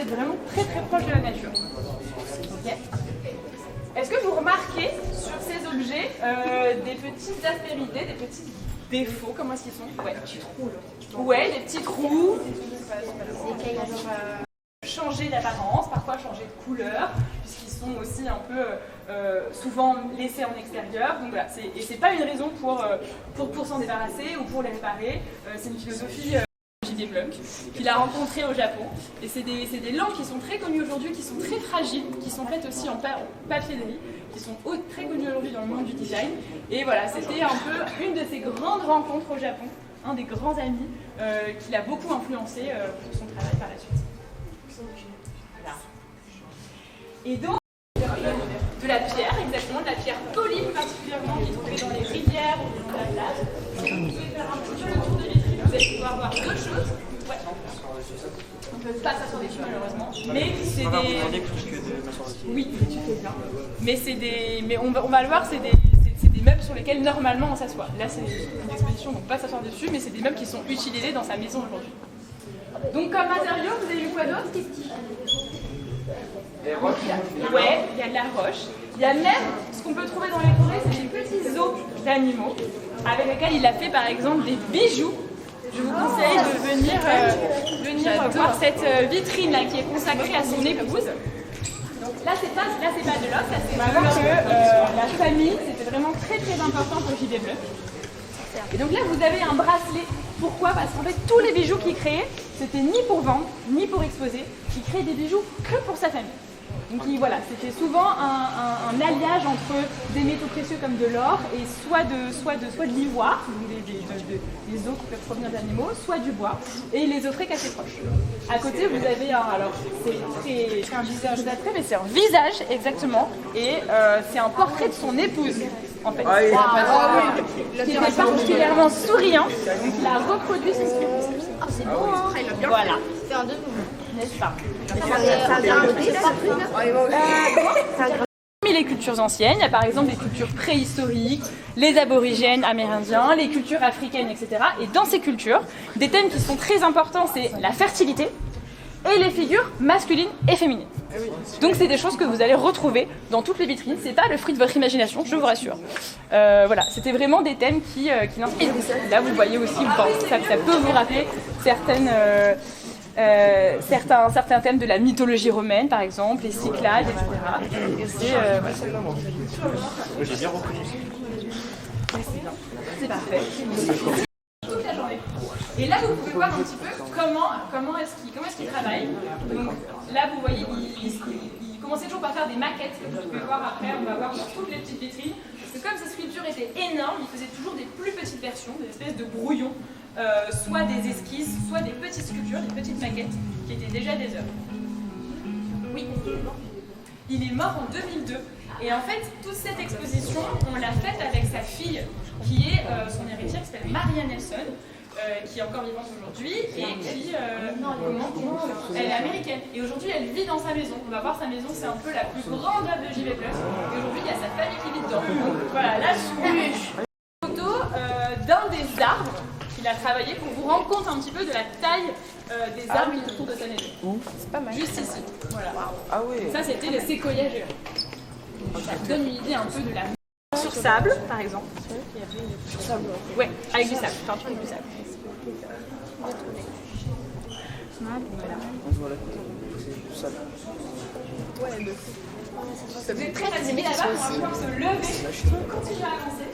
d'être vraiment très très proche de la nature. Okay. Est-ce que vous remarquez sur ces objets des petites aspérités, des petits défauts? Comment est-ce qu'ils sont? Ouais, des petits trous là. Ouais, des petits trous. Changer d'apparence, parfois changer de couleur, puisqu'ils sont aussi un peu souvent laissés en extérieur. Donc voilà, et c'est pas une raison pour s'en débarrasser ou pour les réparer. C'est une philosophie J.D. Blunk qu'il a rencontrée au Japon. Et c'est des lampes qui sont très connues aujourd'hui, qui sont très fragiles, qui sont faites aussi en papier de riz, qui sont très connues aujourd'hui dans le monde du design. Et voilà, c'était un peu une de ses grandes rencontres au Japon, un des grands amis qui l'a beaucoup influencé pour son travail par la suite. Voilà. Et donc, de la pierre, exactement, de la pierre polie particulièrement, qui est trouvée dans les rivières ou dans la plage. Vous pouvez faire un petit peu le tour de vitrine, vous allez pouvoir voir d'autres choses. Ouais. On ne peut pas s'asseoir dessus malheureusement, mais c'est des... Oui, tu fais bien. Mais c'est des... Mais on va le voir, c'est des meubles sur lesquels normalement on s'assoit. Là c'est une exposition, donc pas s'asseoir dessus, mais c'est des meubles qui sont utilisés dans sa maison aujourd'hui. Donc comme matériau, vous avez vu quoi d'autre? Des roches. Ouais, il y a de la roche. Il y a même, ce qu'on peut trouver dans les forêts, c'est des petits os d'animaux, avec lesquels il a fait par exemple des bijoux. Je vous conseille de venir voir cette vitrine là qui est consacrée à son épouse. Donc là c'est pas de l'os, là c'est vraiment que la famille, c'était vraiment très très important pour J.D. Blunk. Et donc là vous avez un bracelet. Pourquoi? Parce qu'en fait tous les bijoux qu'il créait, c'était ni pour vendre, ni pour exposer. Il créait des bijoux que pour sa famille. Donc voilà, c'était souvent un alliage entre des métaux précieux comme de l'or et soit de l'ivoire, des os qui peuvent provenir d'animaux, soit du bois, et il les offrait qu'à ses proches. À côté, vous avez alors c'est un visage d'attrait, mais c'est un visage exactement, et c'est un portrait de son épouse. En fait, qui était particulièrement souriant, donc il a reproduit son sculpture. Ah, c'est beau, hein. Voilà. C'est un de nous. N'est-ce pas? Parmi les cultures anciennes, il y a par exemple des cultures préhistoriques, les aborigènes amérindiens, les cultures africaines, etc. Et dans ces cultures, des thèmes qui sont très importants, c'est la fertilité et les figures masculines et féminines. Donc c'est des choses que vous allez retrouver dans toutes les vitrines. C'est pas le fruit de votre imagination, je vous rassure. Voilà, c'était vraiment des thèmes qui l'inspirent. Là, vous voyez aussi, ça peut vous rappeler certains thèmes de la mythologie romaine, par exemple, les Cyclades, etc. J'ai bien reconnu. C'est parfait. Toute la journée. Et là, vous pouvez voir un petit peu comment est-ce qu'il travaille. Donc là, vous voyez, il commençait toujours par faire des maquettes, que vous pouvez voir après, on va voir dans toutes les petites vitrines. Parce que comme ces sculptures étaient énormes, il faisait toujours des plus petites versions, des espèces de brouillons, soit des esquisses, soit des petites sculptures, des petites maquettes, qui étaient déjà des œuvres. Oui, il est mort en 2002. Et en fait, toute cette exposition, on l'a faite avec sa fille, qui est son héritière, qui s'appelle Maria Nelson, qui est encore vivante aujourd'hui, et qui, elle est américaine. Et aujourd'hui, elle vit dans sa maison. On va voir sa maison, c'est un peu la plus grande œuvre de J.D. Blunk. Et aujourd'hui, il y a sa famille qui vit dedans. Donc voilà, là, je suis une photo d'un des arbres qu'il a travaillé pour vous rendre compte un petit peu de la taille des arbres qui autour de sa maison. C'est pas mal. Juste ici. Voilà. Ah oui. Ça, c'était les séquoias géants. Ça donne une idée un peu de la sur sable, par exemple. Sur sable. Ouais, avec du sable, peinture avec du sable. Voilà. Vous êtes très fatigué là-bas, on va pouvoir se lever. Continuez à avancer.